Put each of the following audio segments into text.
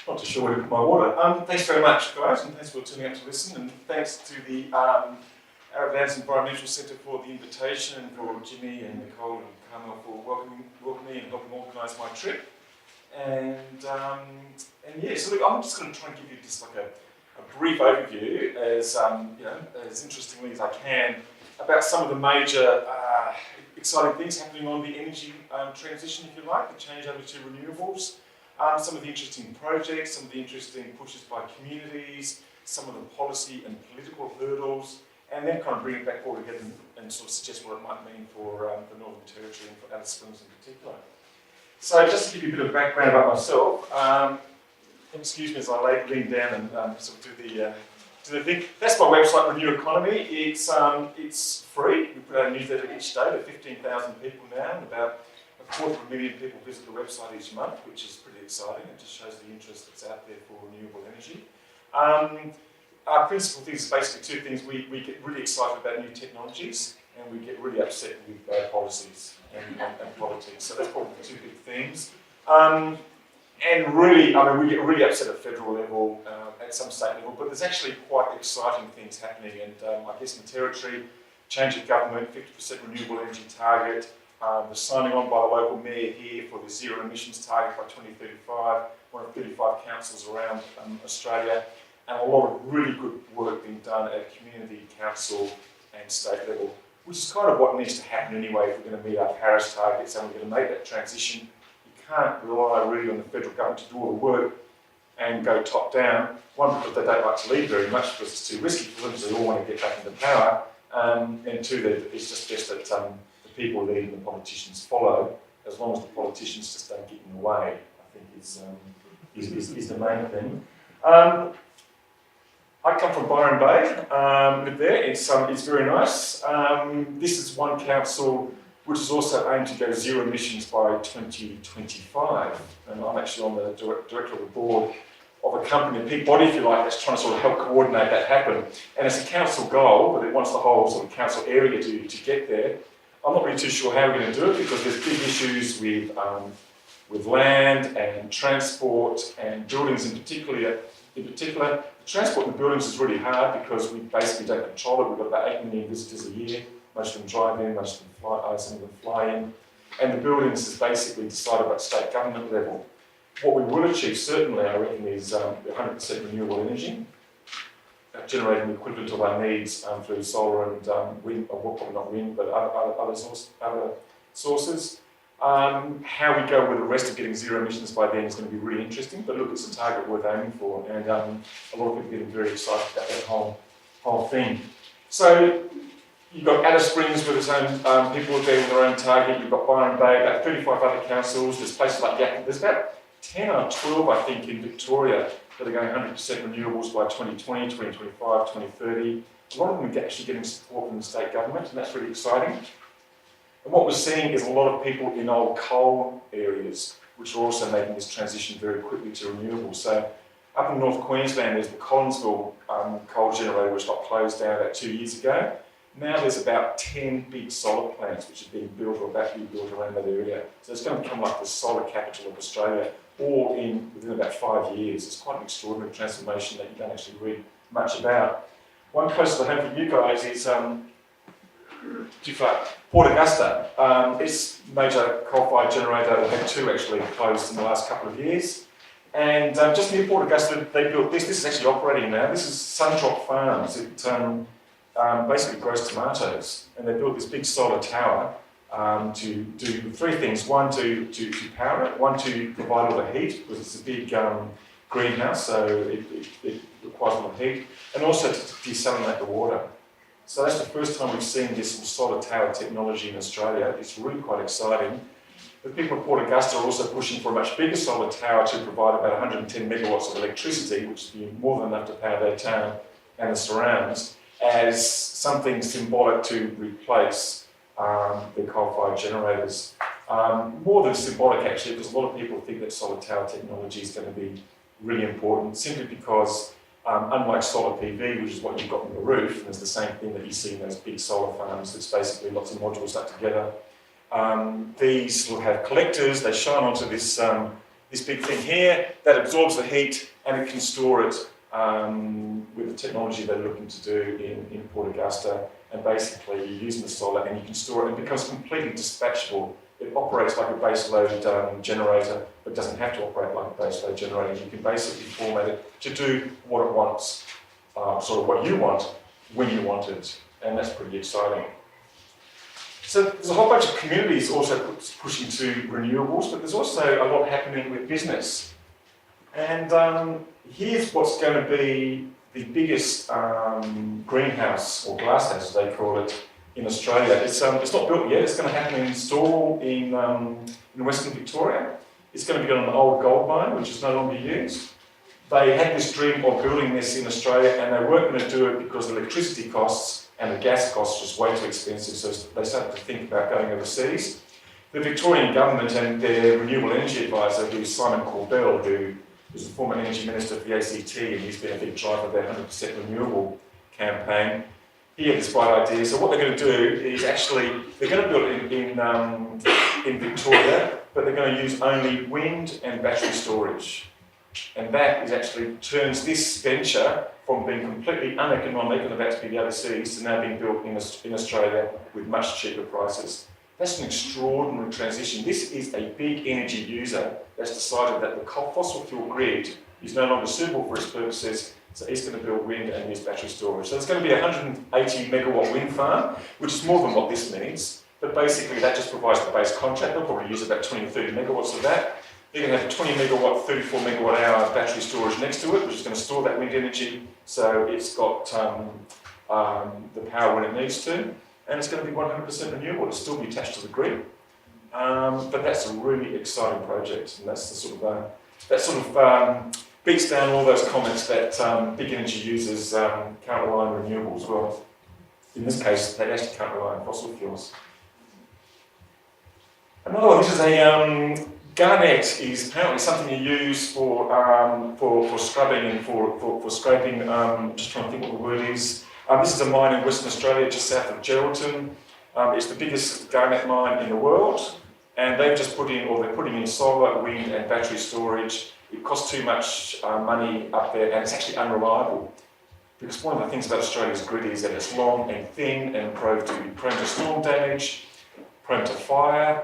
Not too sure where to put my water. Thanks very much, guys, and thanks for tuning up to listen, and thanks to the Arrowlands Environmental Centre for the invitation, and for Jimmy and Nicole and Carmel for welcoming me and helping organise my trip. And yeah, so look, I'm just going to try and give you just like a brief overview, as as interestingly as I can, about some of the major exciting things happening on the energy transition, if you like, the change over to renewables. Some of the interesting projects, some of the interesting pushes by communities, some of the policy and political hurdles, and then kind of bring it back all together and sort of suggest what it might mean for the Northern Territory and for Alice Springs in particular. So just to give you a bit of background about myself, excuse me as I lean down and sort of do the thing. That's my website, Renew Economy. It's free. We put out a newsletter each day to 15,000 people now, and about 250,000 people visit the website each month, which is pretty exciting. It just shows the interest that's out there for renewable energy. Our principal things is basically two things. We get really excited about new technologies, and we get really upset with policies and politics. So that's probably the two big themes. And really, we get really upset at federal level, at some state level, but there's actually quite exciting things happening. And I guess in the Territory, change of government, 50% renewable energy target, the signing on by the local mayor here for the zero emissions target by 2035, one of 35 councils around Australia, and a lot of really good work being done at community, council and state level, which is kind of what needs to happen anyway if we're going to meet our Paris targets and we're going to make that transition. You can't rely really on the federal government to do all the work and go top down. One, because they don't like to lead very much because it's too risky for them, so they all want to get back into power. And two, that it's just best that the people lead and the politicians follow, as long as the politicians just don't get in the way, I think is the main thing. I come from Byron Bay, live there, it's very nice. This is one council which is also aimed to go zero emissions by 2025. And I'm actually on the director of the board of a company, a peak body if you like, that's trying to sort of help coordinate that happen. And it's a council goal, but it wants the whole sort of council area to get there. I'm not really too sure how we're going to do it because there's big issues with land and transport and buildings in particular. The transport and buildings is really hard because we basically don't control it. We've got about 8 million visitors a year. Most of them drive in, most of them fly, some of them fly in. And the buildings is basically decided at state government level. What we will achieve, certainly, I reckon, is 100% renewable energy, generating the equivalent of our needs through solar and wind, or well, probably not wind, but other sources. How we go with the rest of getting zero emissions by then is going to be really interesting, but look, it's a target worth aiming for, and a lot of people are getting very excited about that whole thing. So you've got Alice Springs with its own people there with their own target, you've got Byron Bay, about 35 other councils, there's places like Yakima, there's about 10 or 12 I think in Victoria that are going 100% renewables by 2020, 2025, 2030. A lot of them are actually getting support from the state government, and that's really exciting. And what we're seeing is a lot of people in old coal areas, which are also making this transition very quickly to renewables. So up in North Queensland, there's the Collinsville coal generator, which got closed down about 2 years ago. Now there's about 10 big solar plants which are being built or about to be built around that area. So it's going to become like the solar capital of Australia, all within about 5 years. It's quite an extraordinary transformation that you don't actually read much about. One closer to home for you guys is too far. Port Augusta. It's a major coal-fired generator. They've had 2 actually closed in the last couple of years. And just near Port Augusta, they built this. This is actually operating now. This is Suntrop Farms. It basically grows tomatoes. And they built this big solar tower to do 3 things. One, to power it. One, to provide all the heat, because it's a big greenhouse, so it requires a lot of heat. And also to desalinate the water. So that's the first time we've seen this solar tower technology in Australia. It's really quite exciting. The people at Port Augusta are also pushing for a much bigger solar tower to provide about 110 megawatts of electricity, which would be more than enough to power their town and the surrounds, as something symbolic to replace the coal-fired generators. More than symbolic actually, because a lot of people think that solar tower technology is going to be really important, simply because unlike solar PV, which is what you've got on the roof, and it's the same thing that you see in those big solar farms, it's basically lots of modules stuck together. These will have collectors, they shine onto this this big thing here that absorbs the heat and it can store it with the technology they're looking to do in Port Augusta. And basically you're using the solar and you can store it and it becomes completely dispatchable. It operates like a base load generator, but doesn't have to operate like a base load generator. You can basically format it to do what it wants, sort of what you want, when you want it. And that's pretty exciting. So there's a whole bunch of communities also pushing to renewables, but there's also a lot happening with business. And here's what's going to be the biggest greenhouse, or glasshouse as they call it, in Australia. It's not built yet. It's going to happen in Stawell in Western Victoria. It's going to be on an old gold mine, which is no longer used. They had this dream of building this in Australia, and they weren't going to do it because the electricity costs and the gas costs were just way too expensive, so they started to think about going overseas. The Victorian government and their renewable energy advisor, who's Simon Corbell, who was the former energy minister for the ACT, and he's been a big driver of their 100% renewable campaign, he had this bright idea. So what they're going to do is they're going to build it in Victoria, but they're going to use only wind and battery storage. And that turns this venture from being completely uneconomic and about to be the overseas to now being built in Australia with much cheaper prices. That's an extraordinary transition. This is a big energy user that's decided that the fossil fuel grid is no longer suitable for its purposes, so he's going to build wind and use battery storage. So it's going to be a 180 megawatt wind farm, which is more than what this needs, but basically that just provides the base contract. They'll probably use about 20 or 30 megawatts of that. They're going to have 20 megawatt, 34 megawatt hour battery storage next to it, which is going to store that wind energy, so it's got the power when it needs to, and it's going to be 100% renewable. It'll still be attached to the grid, but that's a really exciting project, and that's the sort of beats down all those comments that big energy users can't rely on renewables. Well, in this case, they actually can't rely on fossil fuels. Another one, this is a garnet is apparently something you use for scrubbing and for scraping. Just trying to think what the word is. This is a mine in Western Australia, just south of Geraldton. It's the biggest garnet mine in the world, and they're putting in solar, wind, and battery storage. It costs too much money up there, and it's actually unreliable. Because one of the things about Australia's grid is that it's long and thin and prone to storm damage, prone to fire.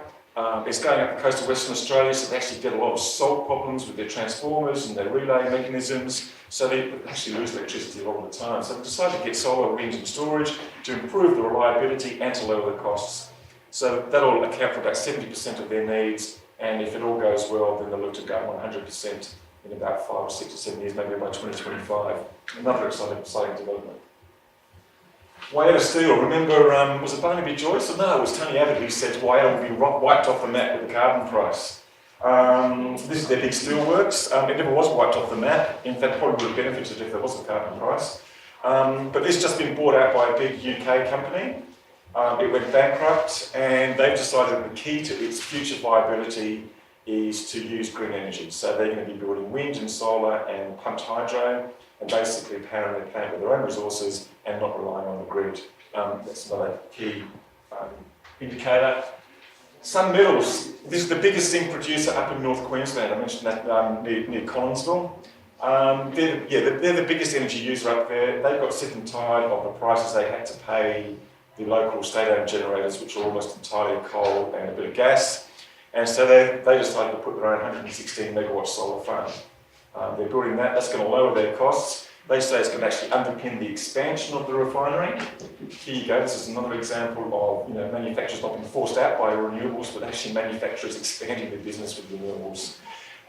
It's going up the coast of Western Australia, so they actually get a lot of salt problems with their transformers and their relay mechanisms, so they actually lose electricity a lot of the time. So they decided to get solar, wind and storage to improve the reliability and to lower the costs. So that'll account for about 70% of their needs, and if it all goes well, then they'll look to go 100% in about 5 or 6 or 7 years, maybe by 2025. Another exciting development. Whyalla Steel, remember, was it Barnaby Joyce? Or no, it was Tony Abbott who said Whyalla will be wiped off the map with the carbon price. This is their big steelworks. It never was wiped off the map. In fact, probably would have benefited if there was a carbon price. But this has just been bought out by a big UK company. It went bankrupt, and they've decided that the key to its future viability is to use green energy. So they're going to be building wind and solar and pumped hydro, and basically powering their plant with their own resources and not relying on the grid. That's another key indicator. Sun Metals. This is the biggest zinc producer up in North Queensland. I mentioned that near Collinsville. They're the biggest energy user up there. They got sick and tired of the prices they had to pay the local state-owned generators, which are almost entirely coal and a bit of gas. And so they decided to put their own 116 megawatt solar farm. They're building that. That's going to lower their costs. They say it's going to actually underpin the expansion of the refinery. Here you go. This is another example of manufacturers not being forced out by renewables, but actually manufacturers expanding their business with renewables.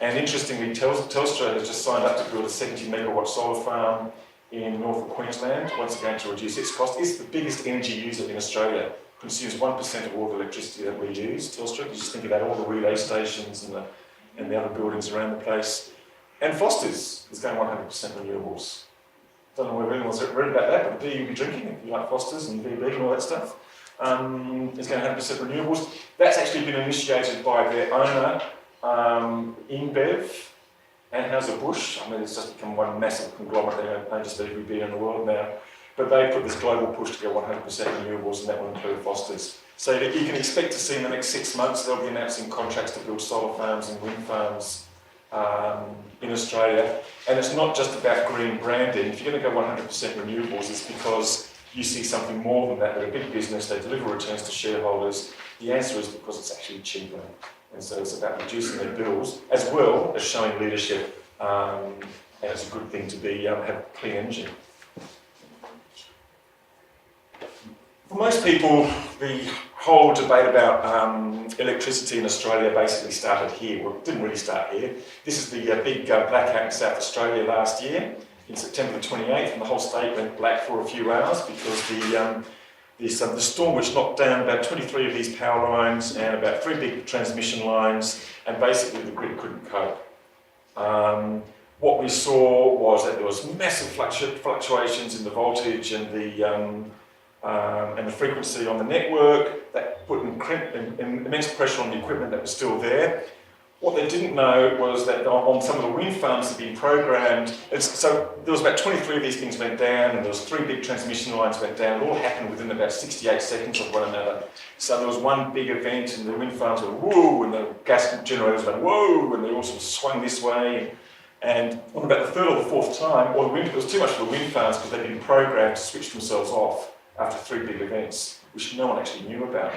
And interestingly, Telstra has just signed up to build a 70 megawatt solar farm in northern Queensland, once again to reduce its cost. It's the biggest energy user in Australia. Consumes 1% of all the electricity that we use. Telstra, you just think about all the relay stations and the other buildings around the place. And Foster's is going 100% renewables. Don't know whether anyone's read about that, but the beer you'll be drinking, if you like Foster's and VB and all that stuff, is going 100% renewables. That's actually been initiated by their owner, InBev, Anheuser-Busch. I mean, it's just become one massive conglomerate. They own just every beer in the world now. But they put this global push to go 100% renewables, and that will include Foster's. So you can expect to see in the next 6 months, they'll be announcing contracts to build solar farms and wind farms in Australia. And it's not just about green branding. If you're going to go 100% renewables, it's because you see something more than that. They're a big business, they deliver returns to shareholders. The answer is because it's actually cheaper. And so it's about reducing their bills, as well as showing leadership. And it's a good thing to be have clean energy. For most people, the whole debate about electricity in Australia basically started here. Well, it didn't really start here. This is the big blackout in South Australia last year, in September the 28th, and the whole state went black for a few hours because the storm which knocked down about 23 of these power lines and about 3 big transmission lines, and basically the grid couldn't cope. What we saw was that there was massive fluctuations in the voltage and the frequency on the network that put immense pressure on the equipment that was still there. What they didn't know was that on some of the wind farms that had been programmed, so there was about 23 of these things went down, and there was 3 big transmission lines went down. It all happened within about 68 seconds of one another. So there was one big event, and the wind farms went whoa, and the gas generators went whoa, and they all sort of swung this way. And on about the 3rd or the 4th time, it was too much for the wind farms because they'd been programmed to switch themselves off after 3 big events, which no one actually knew about.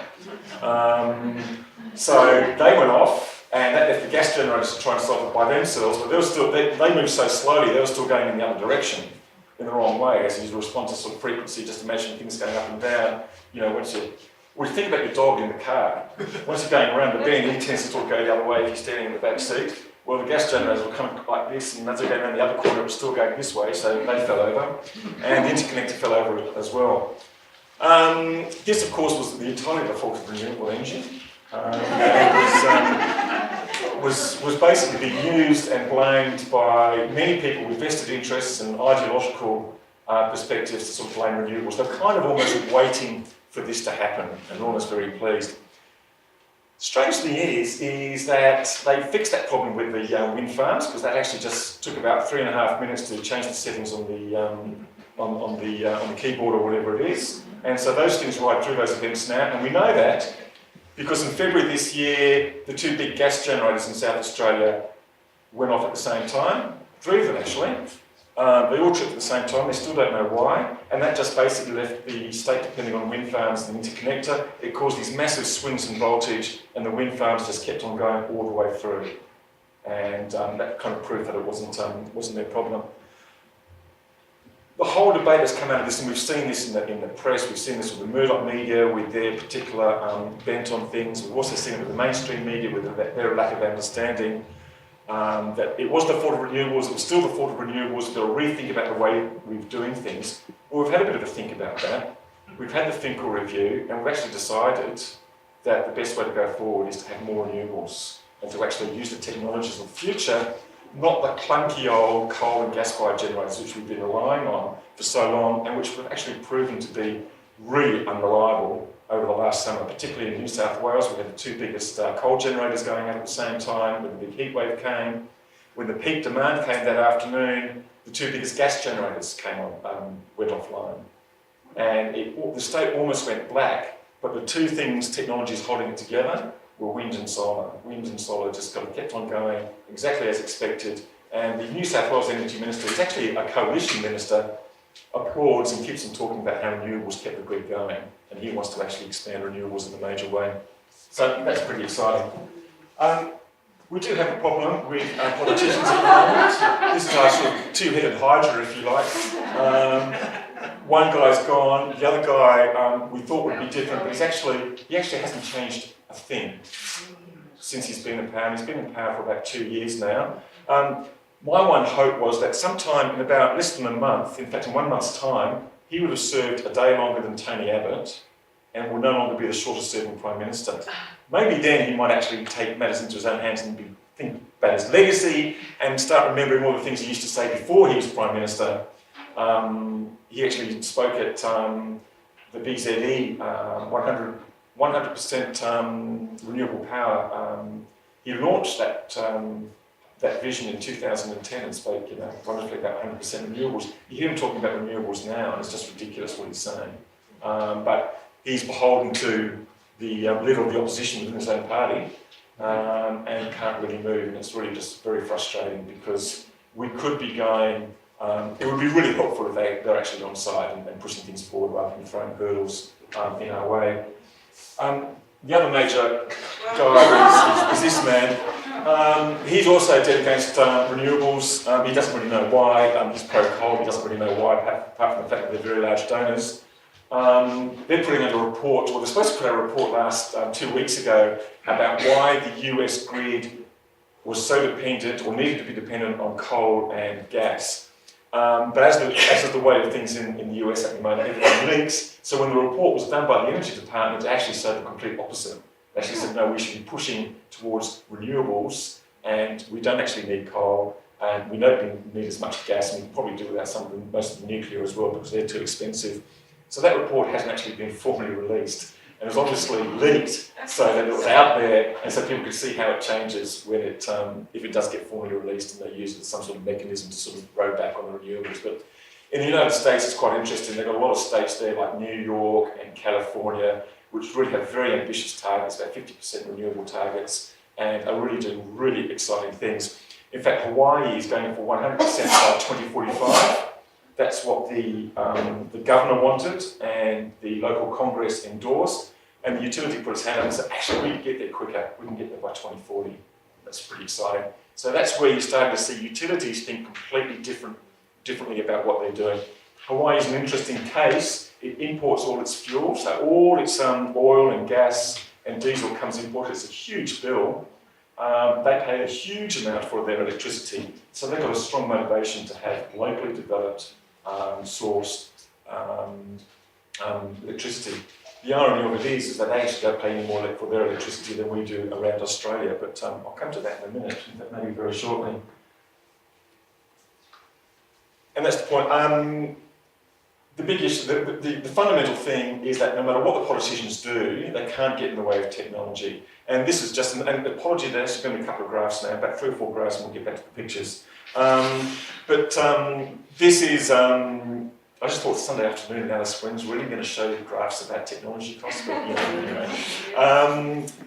So they went off, and that left the gas generators to try and solve it by themselves, but they moved so slowly, they were still going in the other direction, in the wrong way, as you respond to sort of frequency. Just imagine things going up and down. You know, you think about your dog in the car. Once you're going around the bend, he tends to sort of go the other way if you're standing in the back seat. Well, the gas generators were coming like this, and as they were going around the other corner, it was still going this way, so they fell over, and the interconnector fell over as well. This, of course, was entirely the fault of renewable energy. Was basically being used and blamed by many people with vested interests and ideological perspectives to sort of blame renewables. They're kind of almost waiting for this to happen, and almost very pleased. Strange thing is that they fixed that problem with the wind farms, because that actually just took about 3.5 minutes to change the settings on the keyboard or whatever it is. And so those things ride through those events now, and we know that because in February this year, the 2 big gas generators in South Australia went off at the same time, 3 of them actually. They all tripped at the same time, they still don't know why, and that just basically left the state depending on wind farms and the interconnector. It caused these massive swings in voltage, and the wind farms just kept on going all the way through. And that kind of proved that it wasn't their problem. The whole debate has come out of this, and we've seen this in the press, we've seen this with the Murdoch media, with their particular bent on things. We've also seen it with the mainstream media, with their lack of understanding that it was the fault of renewables, it was still the fault of renewables, we've got to rethink about the way we're doing things. Well, we've had a bit of a think about that. We've had the Finkel review, and we've actually decided that the best way to go forward is to have more renewables, and to actually use the technologies of the future, not the clunky old coal and gas-fired generators which we've been relying on for so long, and which have actually proven to be really unreliable over the last summer, particularly in New South Wales. We had the 2 biggest coal generators going out at the same time when the big heat wave came. When the peak demand came that afternoon, the 2 biggest gas generators went offline. And the state almost went black, but the 2 technologies holding it together were wind and solar. Wind and solar just kept on going exactly as expected. And the New South Wales Energy Minister, who's actually a coalition minister, applauds and keeps on talking about how renewables kept the grid going. And he wants to actually expand renewables in a major way. So that's pretty exciting. We do have a problem with politicians at the moment. This is our sort of 2-headed hydra, if you like. One guy's gone, the other guy we thought would be different, but he actually hasn't changed a thing since he's been in power. He's been in power for about 2 years now. My one hope was that sometime in about less than a month, in fact in 1 month's time, he would have served a day longer than Tony Abbott and would no longer be the shortest serving Prime Minister. Maybe then he might actually take matters into his own hands and think about his legacy and start remembering all the things he used to say before he was Prime Minister. He actually spoke at the BZE, 100% renewable power. He launched that vision in 2010 and spoke, wonderfully about 100% renewables. You hear him talking about renewables now, and it's just ridiculous what he's saying. But he's beholden to the leader of the opposition within his own party, and can't really move, and it's really just very frustrating because we could be going, it would be really helpful if they're actually on side and pushing things forward rather than throwing hurdles in our way. The other major guy is this man. He's also dead against renewables. He doesn't really know why. He's pro-coal. He doesn't really know why, apart from the fact that they're very large donors. They're putting out a report, or they're supposed to put out a report last 2 weeks ago about why the US grid was so dependent, or needed to be dependent on coal and gas. But as is the way of things in the US at the moment, everything links. So when the report was done by the Energy Department, it actually said the complete opposite. They actually said, no, we should be pushing towards renewables, and we don't actually need coal, and we don't need as much gas, and we can probably do without most of the nuclear as well, because they're too expensive. So that report hasn't actually been formally released, and it was obviously leaked so that it was out there, and so people could see how it changes when if it does get formally released and they use it as some sort of mechanism to sort of row back on the renewables. But in the United States, it's quite interesting. They've got a lot of states there, like New York and California, which really have very ambitious targets, about 50% renewable targets, and are really doing really exciting things. In fact, Hawaii is going for 100% by 2045. That's what the governor wanted, and the local Congress endorsed, and the utility put its hand up and said, actually, we can get there quicker. We can get there by 2040. That's pretty exciting. So that's where you're starting to see utilities think completely differently about what they're doing. Hawaii is an interesting case. It imports all its fuel, so all its oil and gas and diesel comes imported. It's a huge bill. They pay a huge amount for their electricity, so they've got a strong motivation to have locally developed, sourced electricity. The irony of it is that they actually don't pay any more for their electricity than we do around Australia, but I'll come to that in a minute, maybe very shortly. And that's the point. The big issue, the fundamental thing is that no matter what the politicians do, they can't get in the way of technology. And this is just an apology, there's going to be a couple of graphs now, about 3 or 4 graphs, and we'll get back to the pictures. This is, I just thought Sunday afternoon in Alice Springs really going to show you graphs about technology costs, but anyway.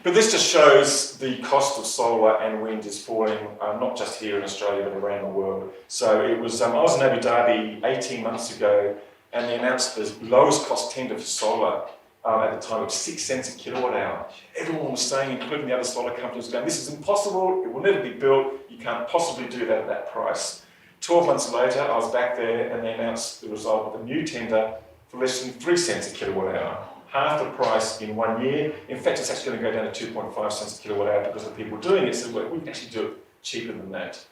But this just shows the cost of solar and wind is falling, not just here in Australia, but around the world. So it was, I was in Abu Dhabi 18 months ago, and they announced the lowest cost tender for solar at the time of 6 cents a kilowatt hour. Everyone was saying, including the other solar companies, going, this is impossible, it will never be built, you can't possibly do that at that price. 12 months later, I was back there and they announced the result of a new tender for less than 3 cents a kilowatt hour. Half the price in 1 year. In fact, it's actually going to go down to 2.5 cents a kilowatt hour because the people doing it said, well, we can actually do it cheaper than that.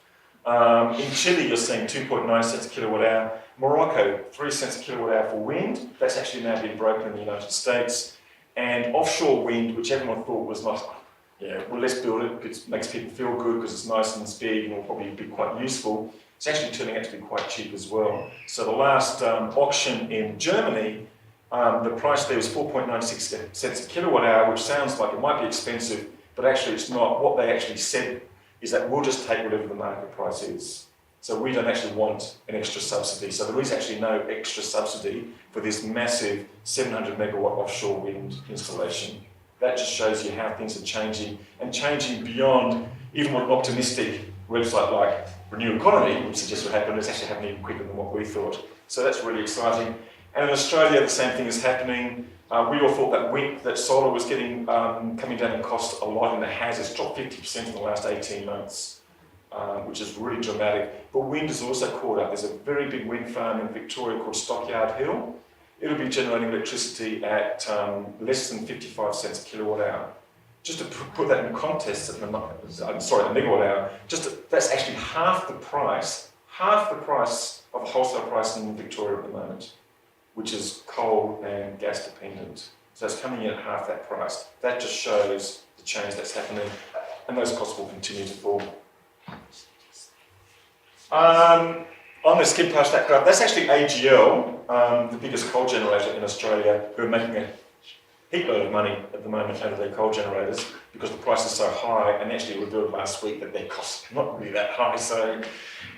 In Chile, you're seeing 2.9 cents a kilowatt hour. Morocco, 3 cents a kilowatt hour for wind. That's actually now been broken in the United States. And offshore wind, which everyone thought was not, yeah, well, let's build it because it makes people feel good because it's nice and it's big and will probably be quite useful. It's actually turning out to be quite cheap as well. So the last auction in Germany, the price there was 4.96 cents a kilowatt hour, which sounds like it might be expensive, but actually it's not. What they actually said is that we'll just take whatever the market price is. So we don't actually want an extra subsidy. So there is actually no extra subsidy for this massive 700 megawatt offshore wind installation. That just shows you how things are changing, and changing beyond even what an optimistic website like Renew Economy would suggest would happen. It's actually happening even quicker than what we thought. So that's really exciting. And in Australia, the same thing is happening. We all thought that solar was getting coming down in cost a lot, and it has. It's dropped 50% in the last 18 months, which is really dramatic. But wind has also caught up. There's a very big wind farm in Victoria called Stockyard Hill. It'll be generating electricity at less than 55 cents a kilowatt hour. Just to put that in context, a megawatt hour, that's actually half the price of a wholesale price in Victoria at the moment, which is coal and gas dependent. So it's coming in at half that price. That just shows the change that's happening, and those costs will continue to fall. I'm going to skip past that graph. That's actually AGL, the biggest coal generator in Australia, who are making a heap load of money at the moment out of their coal generators because the price is so high, and actually revealed last week that their costs are not really that high. So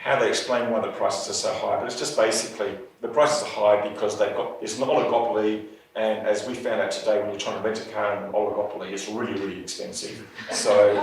how they explain why the prices are so high, but it's just basically the prices are high because it's an oligopoly. And as we found out today, when you're trying to rent a car in an oligopoly, it's really, really expensive. So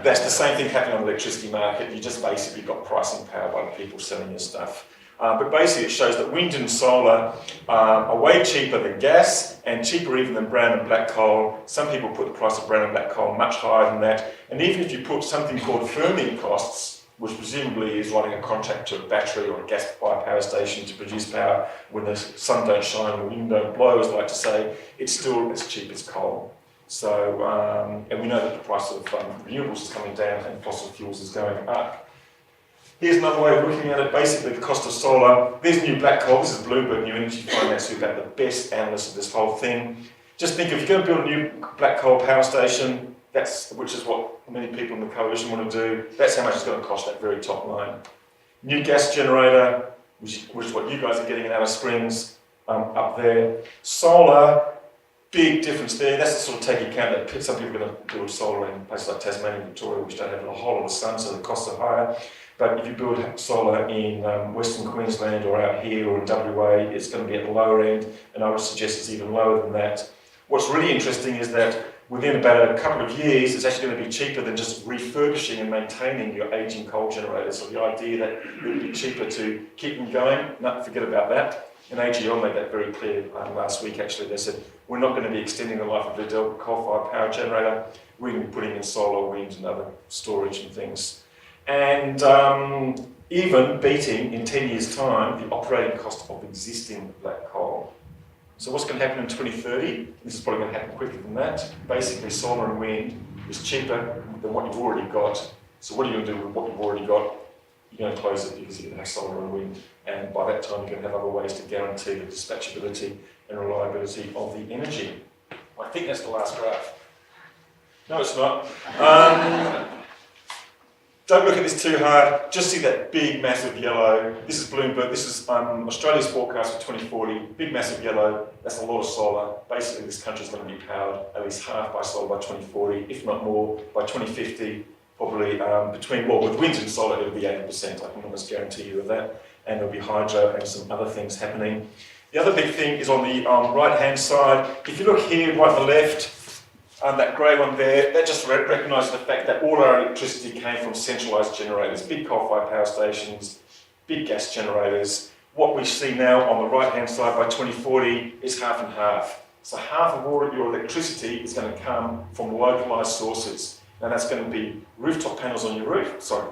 that's the same thing happening on the electricity market. You just basically got pricing power by the people selling your stuff. But basically it shows that wind and solar are way cheaper than gas and cheaper even than brown and black coal. Some people put the price of brown and black coal much higher than that. And even if you put something called firming costs, which presumably is running a contract to a battery or a gas-fired power station to produce power when the sun don't shine and the wind don't blow, as I like to say, it's still as cheap as coal. So, and we know that the price of renewables is coming down and fossil fuels is going up. Here's another way of looking at it. Basically, the cost of solar. There's new black coal. This is Bloomberg New Energy Finance, who are about the best analysts of this whole thing. Just think, if you're going to build a new black coal power station, which is what many people in the coalition want to do, that's how much it's going to cost, that very top line. New gas generator, which is what you guys are getting in Alice Springs, up there. Solar, big difference there. That's the sort of take account that some people are going to build solar in places like Tasmania and Victoria, which don't have a whole lot of sun, so the costs are higher. But if you build solar in Western Queensland or out here or in WA, it's going to be at the lower end, and I would suggest it's even lower than that. What's really interesting is that within about a couple of years, it's actually going to be cheaper than just refurbishing and maintaining your aging coal generators. So the idea that it would be cheaper to keep them going, no, forget about that. And AGL made that very clear last week, actually. They said, we're not going to be extending the life of the coal-fired power generator. We're going to be putting in solar, wind and other storage and things. And even beating, in 10 years' time, the operating cost of existing black coal. So what's going to happen in 2030? This is probably going to happen quicker than that. Basically, solar and wind is cheaper than what you've already got. So what are you going to do with what you've already got? You're going to close it because you're going to have solar and wind. And by that time, you're going to have other ways to guarantee the dispatchability and reliability of the energy. I think that's the last graph. No, it's not. Don't look at this too hard, just see that big, massive yellow. This is Bloomberg, this is Australia's forecast for 2040, big, massive yellow, that's a lot of solar. Basically, this country's going to be powered at least half by solar by 2040, if not more, by 2050, probably with wind and solar, it'll be 80%, I can almost guarantee you of that. And there'll be hydro and some other things happening. The other big thing is on the right-hand side. If you look here, right on the left, that grey one there, that just recognises the fact that all our electricity came from centralised generators, big coal-fired power stations, big gas generators. What we see now on the right-hand side by 2040 is half and half. So half of all of your electricity is going to come from localised sources. Now that's going to be rooftop panels on your roof, solar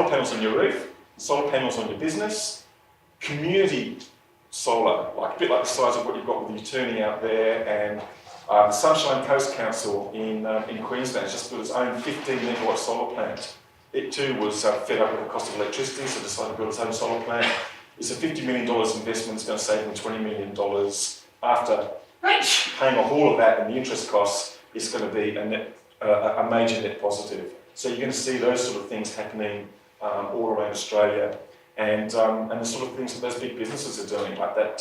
panels on your roof, solar panels on your business, community solar, like a bit like the size of what you've got with your turning out there, and the Sunshine Coast Council in Queensland has just built its own 15 megawatt solar plant. It too was fed up with the cost of electricity, so decided to build its own solar plant. It's a $50 million investment, it's going to save them $20 million. After paying off all of that and the interest costs, it's going to be a major net positive. So you're going to see those sort of things happening all around Australia, and the sort of things that those big businesses are doing, like that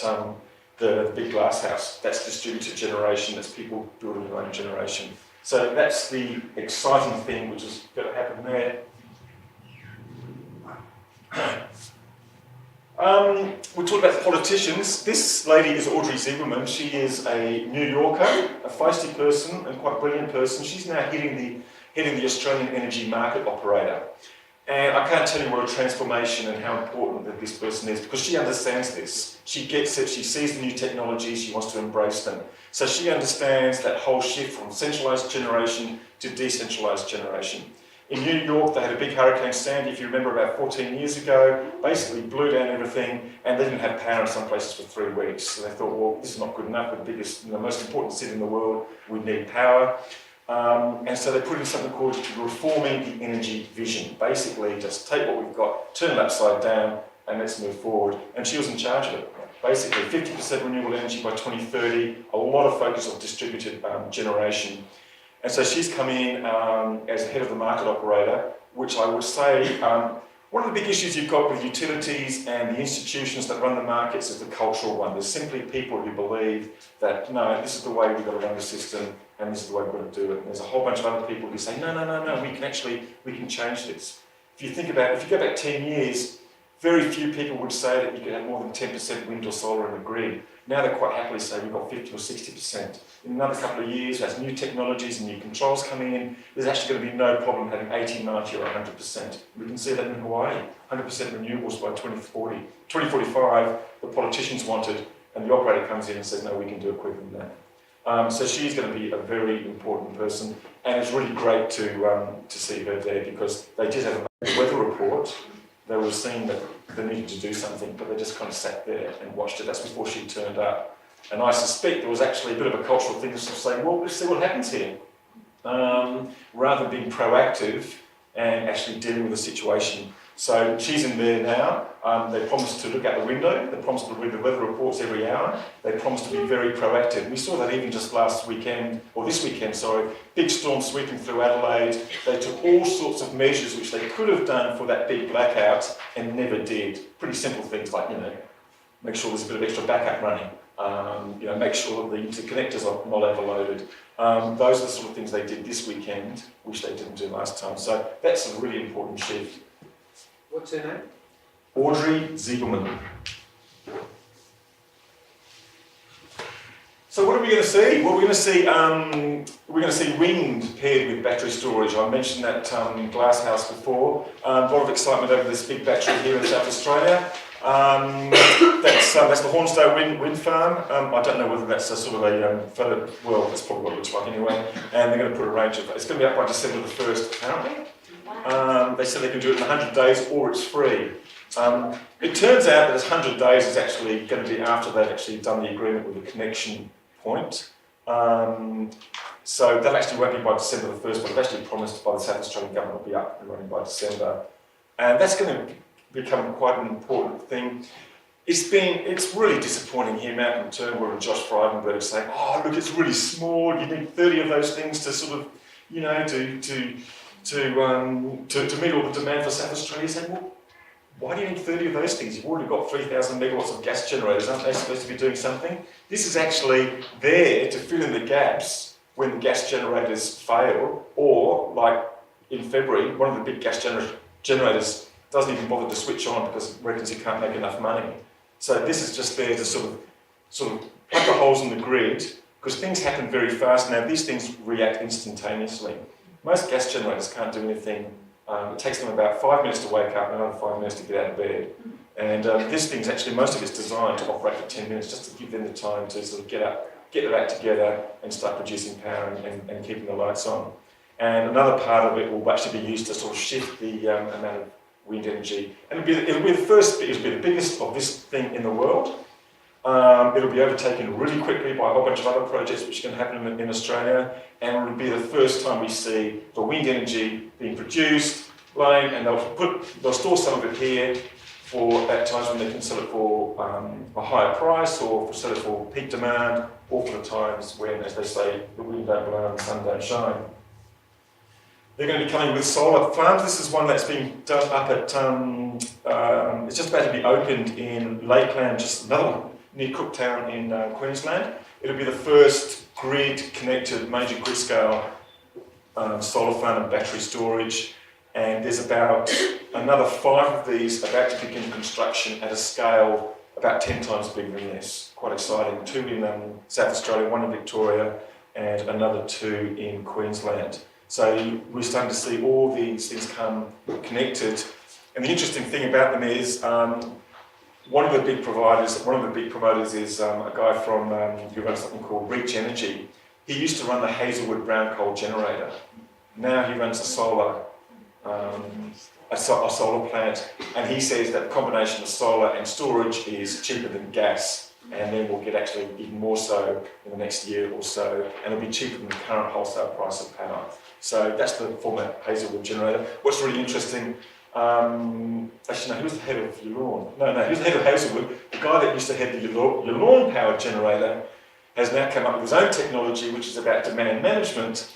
the big glass house, that's distributed generation, that's people building their own generation. So that's the exciting thing which is going to happen there. We talked about politicians. This lady is Audrey Zimmerman. She is a New Yorker, a feisty person and quite brilliant person. She's now heading the Australian energy market operator. And I can't tell you what a transformation and how important that this person is, because she understands this. She gets it, she sees the new technologies, she wants to embrace them. So she understands that whole shift from centralised generation to decentralised generation. In New York, they had a big Hurricane Sandy, if you remember, about 14 years ago, basically blew down everything, and they didn't have power in some places for 3 weeks. So they thought, well, this is not good enough, we're the biggest, the most important city in the world, we need power. And so they put in something called reforming the energy vision. Basically, just take what we've got, turn it upside down, and let's move forward. And she was in charge of it. Basically, 50% renewable energy by 2030, a lot of focus on distributed generation. And so she's come in as head of the market operator, which I would say, one of the big issues you've got with utilities and the institutions that run the markets is the cultural one. There's simply people who believe that, no, this is the way we've got to run the system, and this is the way we've got to do it. And there's a whole bunch of other people who say, no, we can change this. If you go back 10 years, Very few people would say that you could have more than 10% wind or solar in the grid. Now they quite happily say we've got 50 or 60%. In another couple of years, as new technologies and new controls come in, there's actually going to be no problem having 80, 90 or 100%. We can see that in Hawaii, 100% renewables by 2040. 2045, the politicians wanted, and the operator comes in and says, no, we can do it quicker than that. So she's going to be a very important person, and it's really great to see her there, because they did have a weather report. They were seeing that they needed to do something, but they just kind of sat there and watched it. That's before she turned up. And I suspect there was actually a bit of a cultural thing of saying, well, let's see what happens here. Rather than being proactive and actually dealing with the situation. So she's in there now. They promised to look out the window. They promised to read the weather reports every hour. They promised to be very proactive. We saw that even just last weekend, or this weekend, sorry, big storm sweeping through Adelaide. They took all sorts of measures which they could have done for that big blackout and never did. Pretty simple things like, make sure there's a bit of extra backup running. Make sure that the interconnectors are not overloaded. Those are the sort of things they did this weekend, which they didn't do last time. So that's a really important shift. What's her name? Audrey Ziegelman. So what are we going to see? Well, we're going to see wind paired with battery storage. I mentioned that glasshouse before. A lot of excitement over this big battery here in South Australia. That's the Hornsdale wind farm. I don't know whether that's a sort of a photo. Well, that's probably what it looks like anyway. And they're going to put a range of. It's going to be up by December the 1st, apparently. They said they can do it in 100 days or it's free. It turns out that this 100 days is actually going to be after they've actually done the agreement with the connection point. So that actually won't be by December the 1st, but they've actually promised by the South Australian government will be up and running by December. And that's going to become quite an important thing. It's really disappointing here, Malcolm Turnbull and Josh Frydenberg saying, oh look, it's really small, you need 30 of those things to sort of, to meet all the demand for South Australia. Saying, well, why do you need 30 of those things? You've already got 3,000 megawatts of gas generators, aren't they supposed to be doing something? This is actually there to fill in the gaps when the gas generators fail, or like in February, one of the big gas generators doesn't even bother to switch on because it reckons he can't make enough money. So this is just there to sort of plug the holes in the grid, because things happen very fast. Now these things react instantaneously. Most gas generators can't do anything. It takes them about 5 minutes to wake up and another 5 minutes to get out of bed. And this thing's actually, most of it's designed to operate for 10 minutes just to give them the time to sort of get their act together and start producing power and keeping the lights on. And another part of it will actually be used to sort of shift the amount of wind energy. And it'll be the biggest of this thing in the world. It'll be overtaken really quickly by a whole bunch of other projects which are going to happen in Australia, and it'll be the first time we see the wind energy being produced, blowing, and they'll store some of it here at times when they can sell it for a higher price, or sell it for peak demand, or for the times when, as they say, the wind don't blow and the sun don't shine. They're going to be coming with solar farms. This is one that's been done up at, it's just about to be opened in Lakeland, just another one, near Cooktown in Queensland. It'll be the first grid-connected, major grid-scale solar farm and battery storage. And there's about another 5 of these about to begin construction at a scale about 10 times bigger than this. Quite exciting. 2 in South Australia, 1 in Victoria, and another 2 in Queensland. So we're starting to see all these things come connected. And the interesting thing about them is one of the big promoters is a guy from who runs something called Reach Energy. He used to run the Hazelwood brown coal generator. Now he runs a solar plant, and he says that the combination of solar and storage is cheaper than gas, and then we'll get actually even more so in the next year or so, and it'll be cheaper than the current wholesale price of power. So that's the former Hazelwood generator. What's really interesting, actually no, he was the head of Yulorn. No, he was the head of Hazelwood. The guy that used to head the Yulorn power generator has now come up with his own technology, which is about demand management,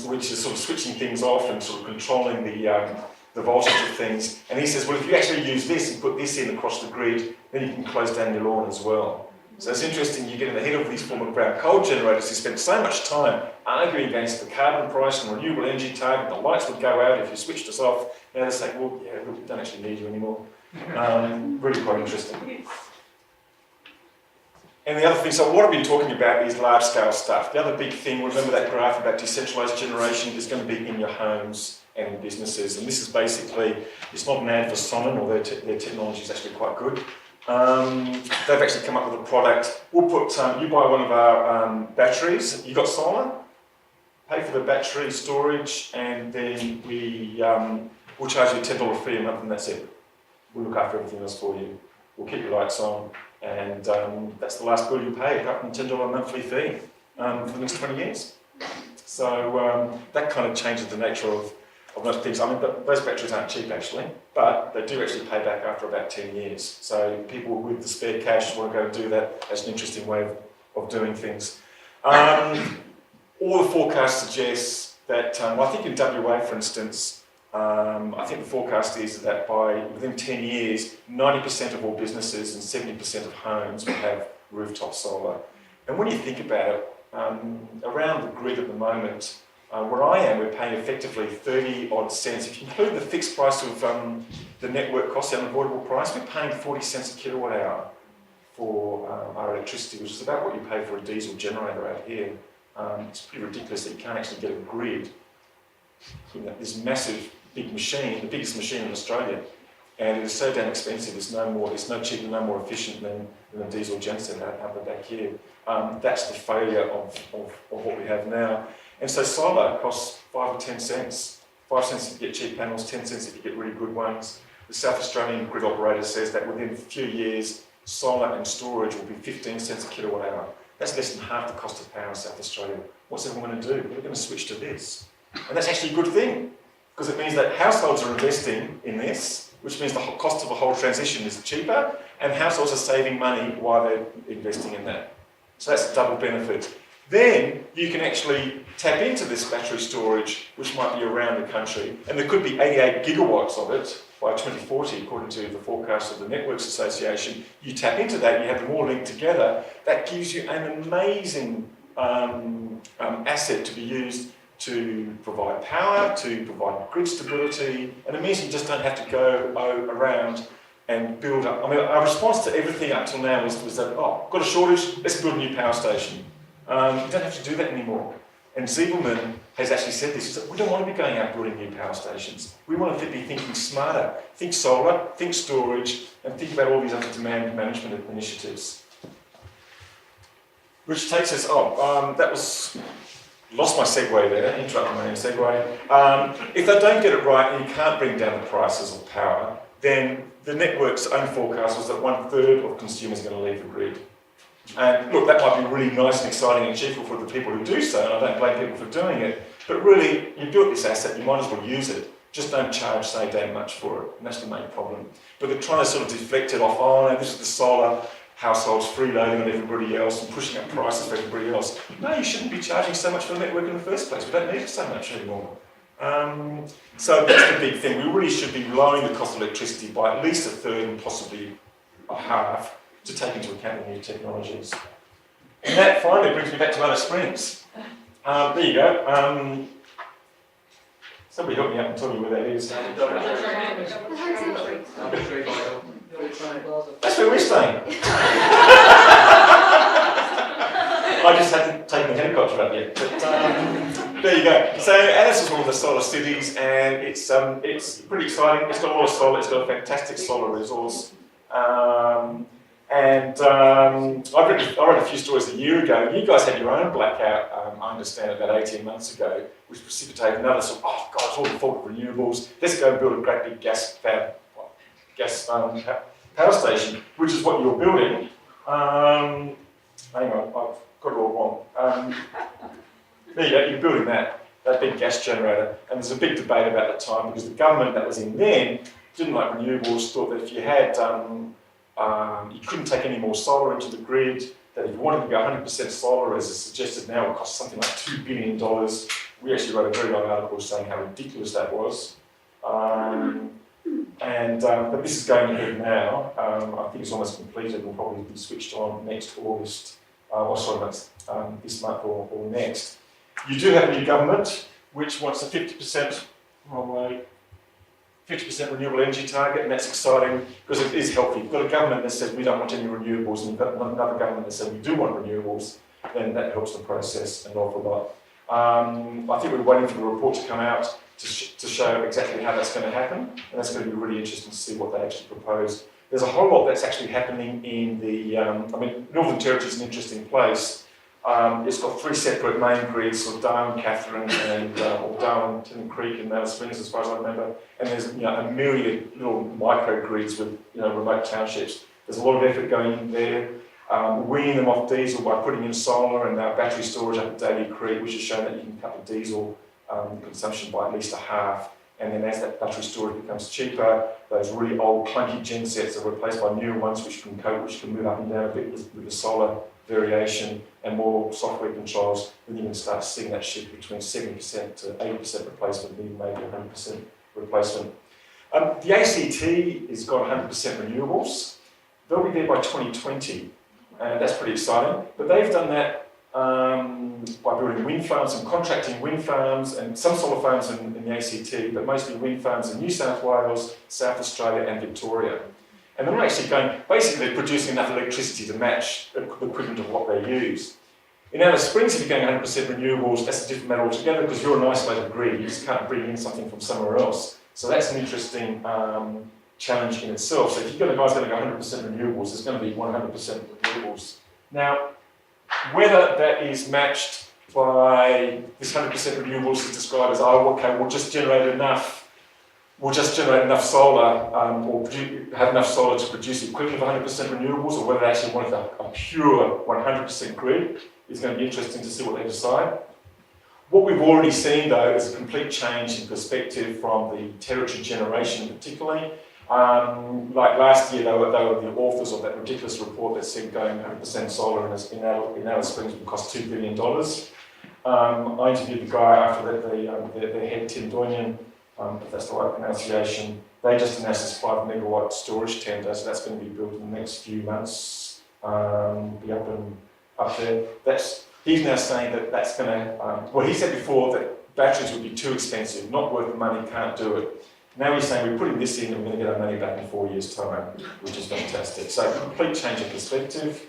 which is sort of switching things off and sort of controlling the voltage of things. And he says, well, if you actually use this and put this in across the grid, then you can close down your lawn as well. So it's interesting, you get in the head of these former brown coal generators who spent so much time arguing against the carbon price and renewable energy target. The lights would go out if you switched us off. Now they say, well, yeah, look, we don't actually need you anymore. Really quite interesting. And the other thing, so what I've been talking about is large-scale stuff. The other big thing, remember that graph about decentralised generation, is going to be in your homes and in businesses. And this is basically, it's not an ad for Sonnen, although their technology is actually quite good. They've actually come up with a product. We'll put, you buy one of our batteries, you got solar, pay for the battery storage, and then we'll charge you a $10 fee a month, and that's it. We'll look after everything else for you. We'll keep your lights on, and that's the last bill you pay, apart from $10 monthly fee for the next 20 years. So that kind of changes the nature of most things. I mean, those batteries aren't cheap actually, but they do actually pay back after about 10 years. So people with the spare cash want to go and do that. That's an interesting way of doing things. All the forecasts suggest that, I think in WA, for instance, I think the forecast is that within 10 years, 90% of all businesses and 70% of homes will have rooftop solar. And when you think about it, around the grid at the moment, where I am, we're paying effectively 30 odd cents. If you include the fixed price of the network cost, the unavoidable price, we're paying 40 cents a kilowatt hour for our electricity, which is about what you pay for a diesel generator out here. It's pretty ridiculous that you can't actually get a grid. This massive, big machine, the biggest machine in Australia, and it is so damn expensive. It's no cheaper, no more efficient than a diesel genset out the back here. That's the failure of what we have now. And so solar costs 5 or 10 cents. 5 cents if you get cheap panels, 10 cents if you get really good ones. The South Australian grid operator says that within a few years, solar and storage will be 15 cents a kilowatt hour. That's less than half the cost of power in South Australia. What's everyone going to do? We're going to switch to this. And that's actually a good thing, because it means that households are investing in this, which means the cost of the whole transition is cheaper, and households are saving money while they're investing in that. So that's a double benefit. Then you can actually tap into this battery storage, which might be around the country, and there could be 88 gigawatts of it by 2040, according to the forecast of the Networks Association. You tap into that, you have them all linked together. That gives you an amazing asset to be used to provide power, to provide grid stability, and it means you just don't have to go around and build up. I mean, our response to everything up till now was that, oh, got a shortage, let's build a new power station. You don't have to do that anymore. And Zibelman has actually said this, he said, we don't want to be going out building new power stations. We want to be thinking smarter. Think solar, think storage, and think about all these other demand management initiatives. Which takes us, lost my segue there, interrupted my own segue. If they don't get it right and you can't bring down the prices of power, then the network's own forecast was that 1/3 of consumers are going to leave the grid. And look, that might be really nice and exciting and cheerful for the people who do so, and I don't blame people for doing it, but really, you built this asset, you might as well use it. Just don't charge so damn much for it, and that's the main problem. But they're trying to sort of deflect it off, oh no, this is the solar households freeloading on everybody else and pushing up prices for everybody else. No, you shouldn't be charging so much for the network in the first place. We don't need it so much anymore. So that's the big thing. We really should be lowering the cost of electricity by at least 1/3 and possibly a half to take into account the new technologies. And that finally brings me back to Alice Springs. There you go. Somebody help me out and tell me where that is. That's where we're staying. I just hadn't taken the helicopter up yet. But there you go. So Alice is one of the solar cities, and it's pretty exciting. It's got a lot of solar. It's got a fantastic solar resource. I read a few stories a year ago. You guys had your own blackout, I understand, about 18 months ago, which precipitated another sort of, oh God, it's all the fault of renewables. Let's go and build a great big gas power station, which is what you're building. Hang on, I've got it all wrong. There you go, you're building that big gas generator. And there's a big debate about the time because the government that was in then didn't like renewables, thought that if you had you couldn't take any more solar into the grid, that if you wanted to go 100% solar, as is suggested now, it would cost something like $2 billion. We actually wrote a very long article saying how ridiculous that was. But this is going ahead now. I think it's almost completed and will probably be switched on next August. This month or next. You do have a new government which wants a 50%, wrong way, 50% renewable energy target, and that's exciting because it is healthy. You've got a government that says we don't want any renewables, and you've got another government that says we do want renewables, then that helps the process an awful lot. I think we're waiting for the report to come out to show exactly how that's going to happen, and that's going to be really interesting to see what they actually propose. There's a whole lot that's actually happening in the, Northern Territory is an interesting place. It's got 3 separate main grids, so Darwin, Catherine, and or Darwin, Tennant Creek, and Alice Springs, as far as I remember. And there's a myriad little micro grids with remote townships. There's a lot of effort going in there. Weaning them off diesel by putting in solar and battery storage up at Daly Creek, which has shown that you can cut the diesel consumption by at least a half. And then as that battery storage becomes cheaper, those really old clunky gen sets are replaced by newer ones which can cope, which can move up and down a bit with the solar variation and more software controls. Then you can start seeing that shift between 70% to 80% replacement, and even maybe 100% replacement. The ACT has got 100% renewables. They'll be there by 2020, and that's pretty exciting. But they've done that by building wind farms and contracting wind farms and some solar farms in the ACT, but mostly wind farms in New South Wales, South Australia and Victoria. And they're actually basically producing enough electricity to match the equivalent of what they use. In Alice Springs, if you're going 100% renewables, that's a different matter altogether because you're an isolated grid, you just can't bring in something from somewhere else. So that's an interesting challenge in itself. So if you've got a guy's going to go 100% renewables, there's going to be 100% renewables. Now, whether that is matched by this 100% renewables is described as, we'll just generate enough solar or have enough solar to produce the equivalent of 100% renewables, or whether they actually want a pure 100% grid is going to be interesting to see what they decide. What we've already seen, though, is a complete change in perspective from the territory generation particularly. Like last year, they were the authors of that ridiculous report that said going 100% solar in Alice Springs would cost $2 billion. I interviewed the guy after that, their head, Tim Doynion, if that's the right pronunciation. They just announced this 5 megawatt storage tender, so that's going to be built in the next few months, be up there. He's now saying that that's going to, he said before that batteries would be too expensive, not worth the money, can't do it. Now he's saying we're putting this in and we're going to get our money back in 4 years' time, which is fantastic. So complete change of perspective.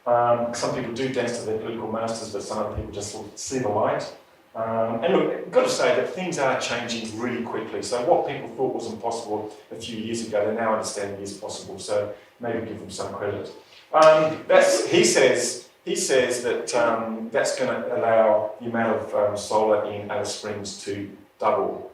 Some people do dance to their political masters, but some other people just sort of see the light. And look, I've got to say that things are changing really quickly. So what people thought was impossible a few years ago, they now understand it is possible. So maybe give them some credit. He says that that's going to allow the amount of solar in Alice Springs to double.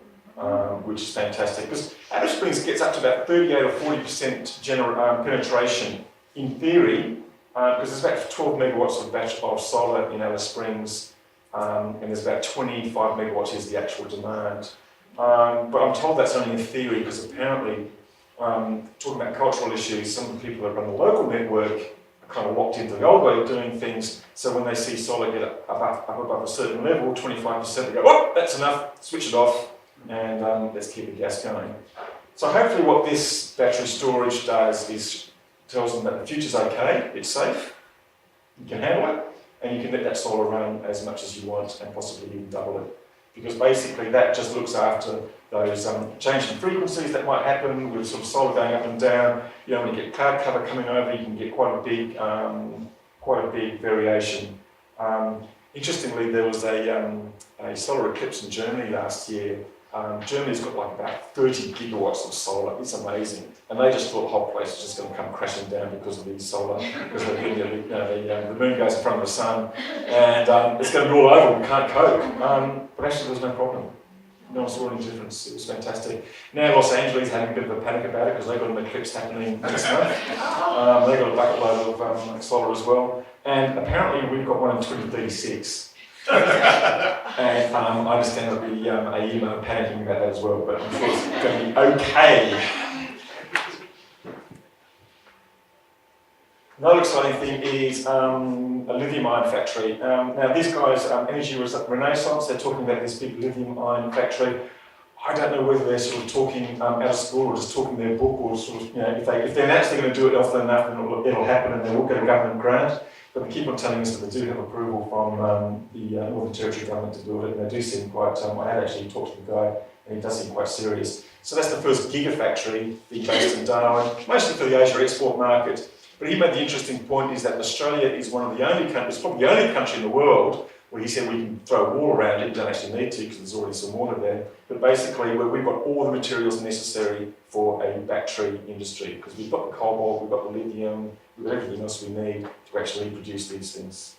Which is fantastic, because Alice Springs gets up to about 38 or 40% penetration in theory, because there's about 12 megawatts of solar in Alice Springs, and there's about 25 megawatts is the actual demand. But I'm told that's only in theory, because apparently, talking about cultural issues, some of the people that run the local network are kind of locked into the old way of doing things, so when they see solar get up above a certain level, 25%, they go, oh, that's enough, switch it off, and let's keep the gas going. So hopefully what this battery storage does is tells them that the future's okay, it's safe, you can handle it, and you can let that solar run as much as you want and possibly even double it. Because basically that just looks after those changing frequencies that might happen with sort of solar going up and down. You know, when you get cloud cover coming over, you can get quite a big variation. Interestingly, there was a solar eclipse in Germany last year. Germany's got like about 30 gigawatts of solar. It's amazing. And they just thought the whole place was just going to come crashing down because of the solar, because the moon goes in front of the sun, and it's going to be all over, we can't cope. But actually there was no problem. No one saw any difference. It was fantastic. Now Los Angeles is having a bit of a panic about it because they've got an eclipse happening next month. They've got a bucket load of solar as well. And apparently we've got one in 2036. And I understand there'll be a email panicking about that as well, but I'm sure it's going to be okay. Another exciting thing is a lithium-ion factory. Now these guys, Energy Renaissance, they're talking about this big lithium-ion factory. I don't know whether they're sort of talking out of school or just talking their book, or sort of, if they announce they're going to do it often enough, then it'll happen and they will get a government grant. but they keep on telling us that they do have approval from the Northern Territory government to build it, and they do seem quite, I had actually talked to the guy, and he does seem quite serious. So that's the first gigafactory being based in Darwin, mostly for the Asia export market. But he made the interesting point is that Australia is one of the only countries, probably the only country in the world, where he said we can throw a wall around it, you don't actually need to because there's already some water there, but basically where we've got all the materials necessary for a battery industry, because we've got the cobalt, we've got the lithium, we've got everything else we need to actually produce these things.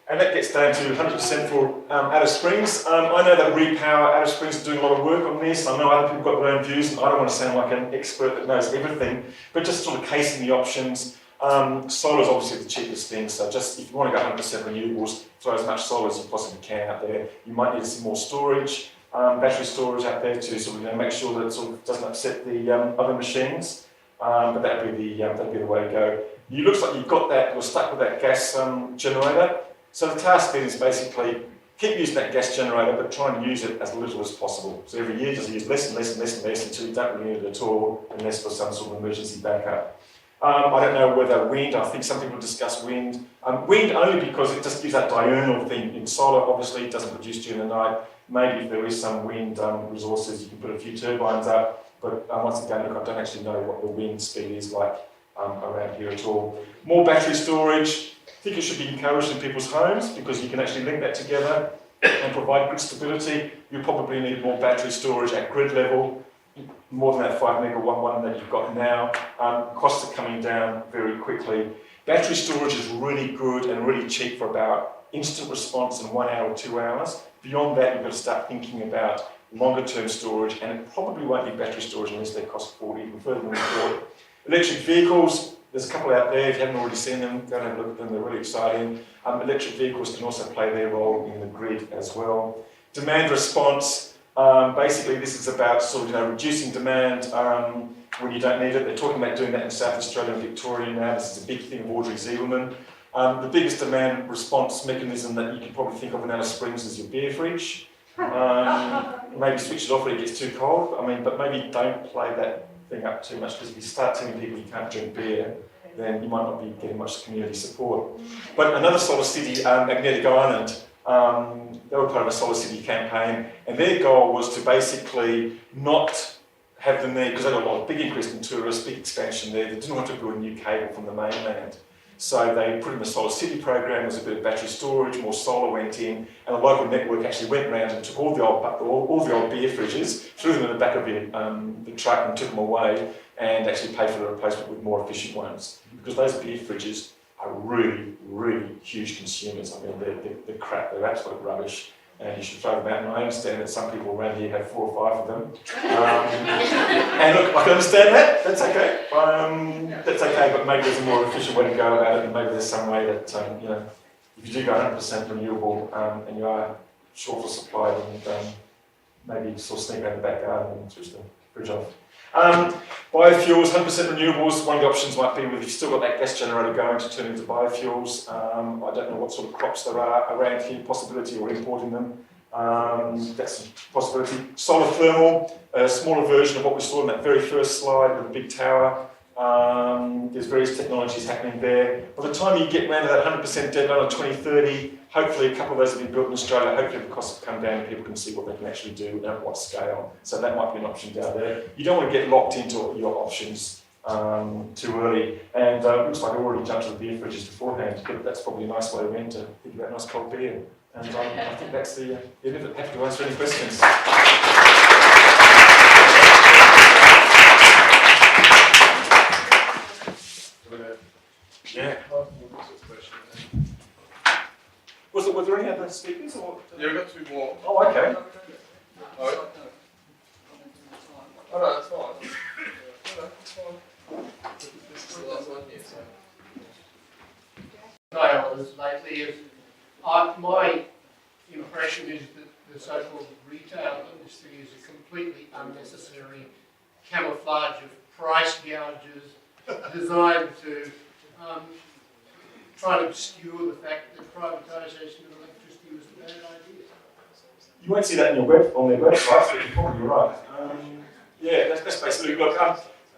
And that gets down to 100% for Alice Springs. I know that Repower Alice Springs is doing a lot of work on this. I know other people have got their own views, and I don't want to sound like an expert that knows everything, but just sort of casing the options. Solar is obviously the cheapest thing, so just if you want to go 100% renewables, throw as much solar as you possibly can out there. You might need some more storage, battery storage out there to sort of make sure that it sort of doesn't upset the other machines. But that'd be the way to go. It looks like you've got that. You're stuck with that gas generator. So the task then is basically keep using that gas generator, but try and use it as little as possible. So every year, just use less and less and less and less until you don't really need it at all, unless for some sort of emergency backup. I don't know whether wind, I think some people discuss wind. Wind only because it just gives that diurnal thing. In solar, obviously, it doesn't produce during the night. Maybe if there is some wind resources, you can put a few turbines up. But once again, look, I don't actually know what the wind speed is like around here at all. More battery storage. I think it should be encouraged in people's homes because you can actually link that together and provide good stability. You probably need more battery storage at grid level, more than that 5 megawatt one that you've got now. Costs are coming down very quickly. Battery storage is really good and really cheap for about instant response in 1 hour or 2 hours. Beyond that, you've got to start thinking about longer term storage, and it probably won't be battery storage unless they cost 40, even further than we thought. Electric vehicles, there's a couple out there. If you haven't already seen them, go and have a look at them. They're really exciting. Electric vehicles can also play their role in the grid as well. Demand response. Basically, this is about sort of reducing demand when you don't need it. They're talking about doing that in South Australia and Victoria now. This is a big thing of Audrey Zieberman. The biggest demand response mechanism that you can probably think of in Alice Springs is your beer fridge. Maybe switch it off when it gets too cold. But maybe don't play that thing up too much, because if you start telling people you can't drink beer, then you might not be getting much community support. But another Solar City, Magnetic Island, they were part of a Solar City campaign, and their goal was to basically not have the need, because they had a lot of big increase in tourists, big expansion there. They didn't want to build a new cable from the mainland. So they put in a Solar City program. There was a bit of battery storage, more solar went in, and a local network actually went around and took all the old beer fridges, threw them in the back of the truck and took them away, and actually paid for the replacement with more efficient ones. Because those beer fridges are really, really huge consumers. They're crap, they're absolute rubbish, and you should throw them out. And I understand that some people around here have 4 or 5 of them. And look, I can understand that, that's okay. That's okay, but maybe there's a more efficient way to go about it, and maybe there's some way that, if you do go 100% renewable and you are short of supply, then maybe sort of sneak around the back garden and switch the fridge off. Biofuels, 100% renewables. One of the options might be, if you've still got that gas generator going, to turn into biofuels. I don't know what sort of crops there are around here, possibility or importing them. That's a possibility. Solar thermal, a smaller version of what we saw in that very first slide with the big tower. There's various technologies happening there. By the time you get around to that 100% deadline of 2030, hopefully a couple of those have been built in Australia. Hopefully the costs have come down and people can see what they can actually do and at what scale. So that might be an option down there. You don't want to get locked into your options too early. And it looks like I've already jumped to the beer fridges beforehand, but that's probably a nice way to end to think about nice cold beer. And I think that's the end of it. Happy to answer any questions. Yeah. Was there any other speakers? Or? Yeah, we've got 2 more. Oh, okay. Oh, no, that's fine. No, it's fine. This is the last one here, so. Lately is, my impression is that the so-called retail industry is a completely unnecessary camouflage of price gouges designed to try to obscure the fact that privatisation of electricity was a bad idea. You won't see that on their website, but you're probably right. Yeah, that's basically, look,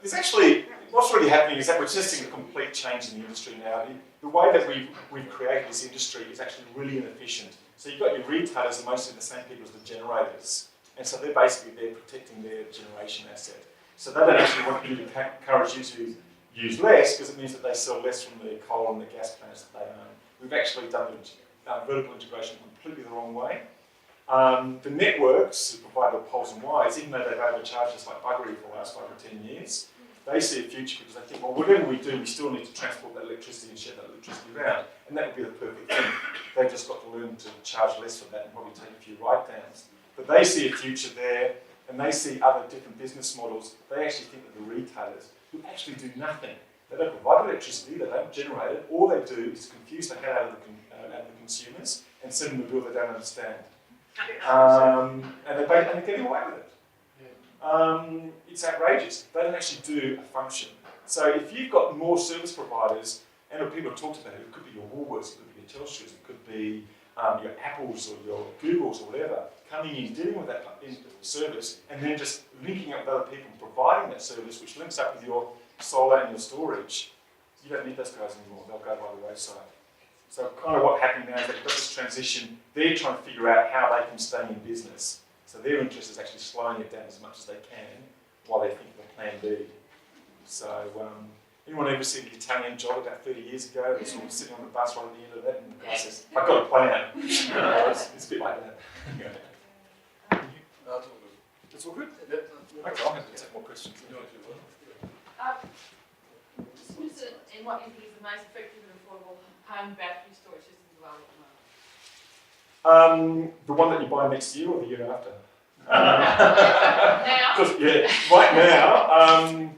there's actually, what's really happening is that we're just seeing a complete change in the industry now. The way that we've created this industry is actually really inefficient. So you've got your retailers are mostly the same people as the generators. And so they're protecting their generation asset. So they don't actually want you to encourage you to use less because it means that they sell less from the coal and the gas plants that they own. We've actually done the vertical integration completely the wrong way. The networks who provide the poles and wires, even though they've overcharged us like buggery for the last 5 or 10 years, they see a future because they think, well, whatever we do, we still need to transport that electricity and share that electricity around, and that would be the perfect thing. They've just got to learn to charge less for that and probably take a few write-downs. But they see a future there, and they see other different business models. They actually think that the retailers, who actually do nothing, they don't provide electricity, they don't generate it, all they do is confuse the hell out of the consumers and send them a bill they don't understand. And they're getting away with it. It's outrageous. They don't actually do a function. So if you've got more service providers, and people have talked about it could be your Woolworths, it could be your Telstra's, it could be your Apples or your Googles or whatever, coming in, dealing with that service, and then just linking up with other people and providing that service, which links up with your solar and your storage, you don't need those guys anymore. They'll go by the wayside. So kind of what's happening now is they've got this transition. They're trying to figure out how they can stay in business. So their interest is actually slowing it down as much as they can while they think of a plan B. So anyone ever see the Italian Job about 30 years ago? They're sort of sitting on the bus right at the end of that and the guy says, I've got a plan. It's a bit like that. No, it's all good. It's all good? Yep. Okay, I'll have to take more questions. Just interested in what you think is the most effective and affordable home battery storage system as well at the moment? The one that you buy next year or the year after? Now? Yeah, right now.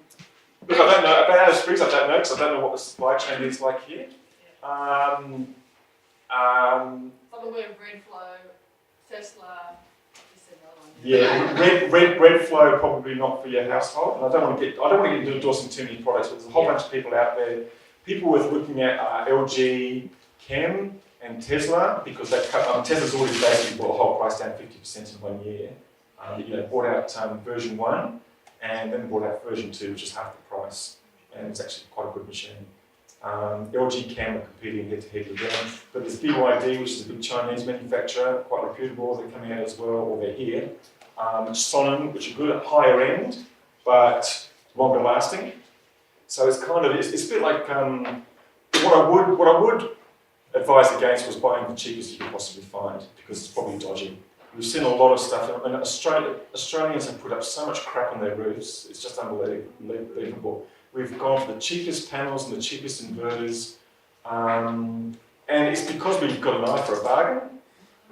Look, I don't know about Alice Springs. I don't know because I don't know what the supply chain is like here. I'm aware of Redflow, Tesla. Yeah, Redflow probably not for your household. And I don't want to get into endorsing too many products, but there's a whole bunch of people out there. People with looking at LG, Chem, and Tesla because they've cut. Tesla's already basically brought the whole price down 50% in 1 year. Brought out version 1 and then brought out version 2, which is half the price, and it's actually quite a good machine. LG Chem are competing head to head with them, but there's BYD, which is a big Chinese manufacturer, quite reputable. They're coming out as well, or they're here. Sonnen, which are good at higher end, but longer lasting. So it's kind of it's a bit like what I would advise against was buying the cheapest you could possibly find because it's probably dodgy. We've seen a lot of stuff. I mean, Australians have put up so much crap on their roofs. It's just unbelievable. We've gone for the cheapest panels and the cheapest inverters, and it's because we've got an eye for a bargain,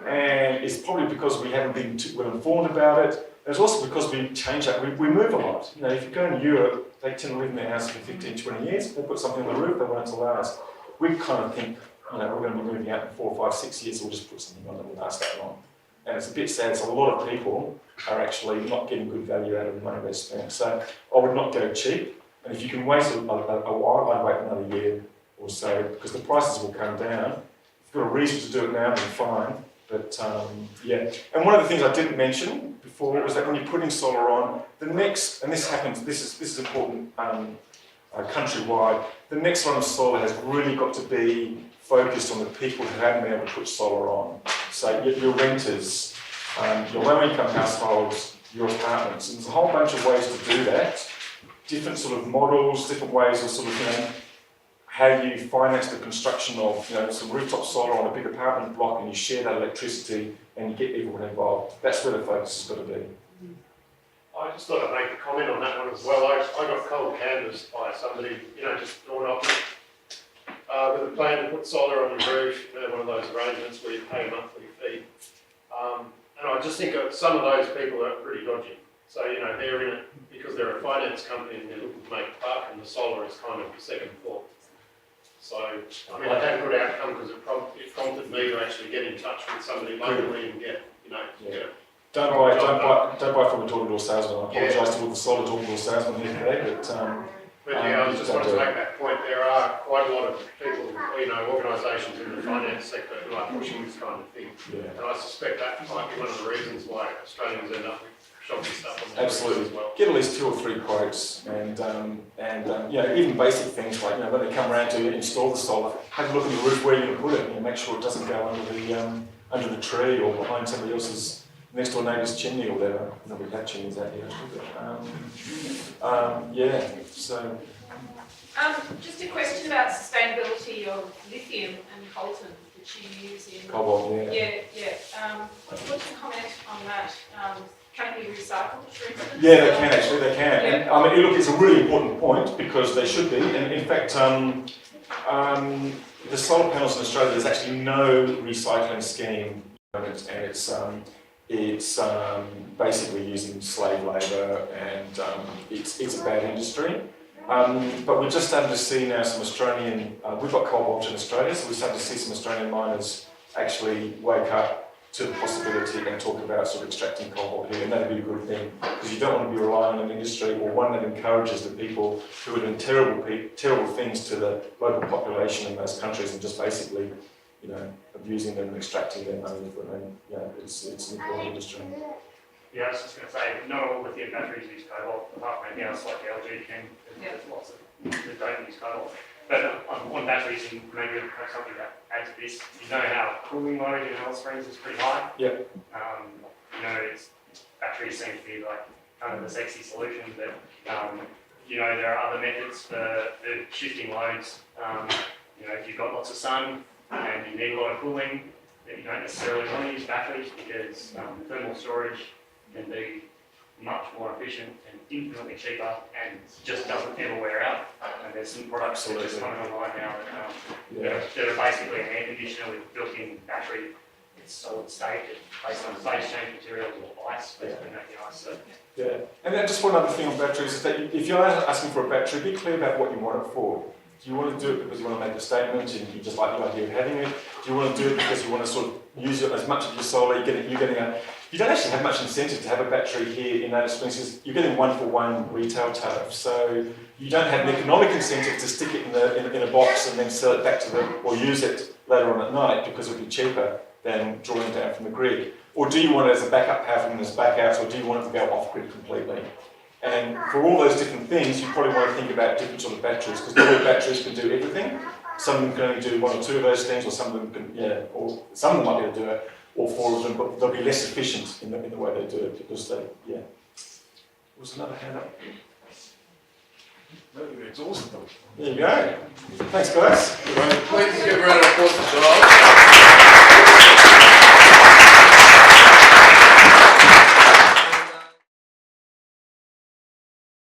and it's probably because we haven't been too well informed about it. And it's also because we change up. We move a lot. If you go in Europe, they tend to live in their house for 15, 20 years. They put something on the roof, they want it to last. We kind of think, we're going to be moving out in 4, 5, 6 years, so we'll just put something on that will last that long. And it's a bit sad, so a lot of people are actually not getting good value out of the money they spend. So I would not go cheap, and if you can wait a while, I'd wait another year or so, because the prices will come down. If you've got a reason to do it now, then fine. But yeah, and one of the things I didn't mention before was that when you're putting solar on, the next, and this happens, this is important countrywide, the next one of solar has really got to be focused on the people who haven't been able to put solar on. So your renters, your low-income households, your apartments. And there's a whole bunch of ways to do that. Different sort of models, different ways of sort of, how you finance the construction of, some rooftop solar on a big apartment block and you share that electricity and you get everyone involved. That's where the focus has got to be. I just thought I'd make a comment on that one as well. I got cold canvassed by somebody, just drawn up with a plan to put solar on your roof, one of those arrangements where you pay a monthly fee. And I just think some of those people are pretty dodgy. So, they're in it because they're a finance company and they're looking to make a buck, and the solar is kind of the second thought. So, I had a good outcome because it prompted me to actually get in touch with somebody locally and get. Don't buy from a door-to-door salesman. I apologise to all the solar door-to-door salesmen here today, but I just wanted to make that point. There are quite a lot of people, organisations in the finance sector who are pushing this kind of thing. Yeah. And I suspect that might be one of the reasons why Australians end up with shocking stuff on Absolutely. as well. Get at least 2 or 3 quotes, and you know, even basic things like, you know, when they come around to install the solar, have a look at the roof where you're going to put it, and make sure it doesn't go under the tree or behind somebody else's next door neighbour's chimney or whatever. No, we have chimneys out here actually, but yeah. So Just a question about sustainability of lithium and coltan that you use in. cobalt, yeah. Yeah. What's the comment on that? Can it be recycled, for instance? Yeah, they can actually, they can. And I mean, look, it's a really important point because they should be. And in fact, the solar panels in Australia, there's actually no recycling scheme, and it's basically using slave labour, and it's a bad industry. But we're just starting to see now some Australian, we've got cobalt in Australia, so we're starting to see some Australian miners actually wake up to the possibility and talk about sort of extracting cobalt here, and that'd be a good thing, because you don't want to be relying on an industry or one that encourages the people who are doing terrible things to the local population in those countries and just basically, you know, abusing them and extracting their money for them. You know, it's an important industry. Yeah, I was just going to say, not all lithium batteries use cobalt, apart from anything else like the LG can. There's lots of that don't use cobalt. But on batteries, and maybe something to add to this, you know how cooling load in Alice Springs is pretty high. Yep. You know, batteries seem to be like kind of the sexy solution, but you know, there are other methods for shifting loads. You know, if you've got lots of sun and you need a lot of cooling, then you don't necessarily want to use batteries because thermal storage can be much more efficient and infinitely cheaper and just doesn't ever wear out. And there's some products that are just coming online now that are basically an air conditioner with built-in battery. It's solid state, it's based on phase change materials or ice, basically making ice. So. Yeah, and then just one other thing on batteries is that if you're asking for a battery, be clear about what you want it for. Do you want to do it because you want to make a statement and you just like the idea of having it? Do you want to do it because you want to sort of use it as much of your solar? You don't actually have much incentive to have a battery here in Alice Springs because you're getting 1-for-1 retail tariff. So you don't have an economic incentive to stick it in a box and then sell it back to them or use it later on at night because it would be cheaper than drawing down from the grid. Or do you want it as a backup power from this back out, or do you want it to go off grid completely? And for all those different things, you probably want to think about different sort of batteries, because not all batteries can do everything. Some of them can only do 1 or 2 of those things, or some of them can, or some of them might be able to do it, all 4 of them, but they'll be less efficient in the way they do it, because they, There was another hand up. Maybe we exhausted them. There you go. Thanks, guys. Please give a round of applause for Giles.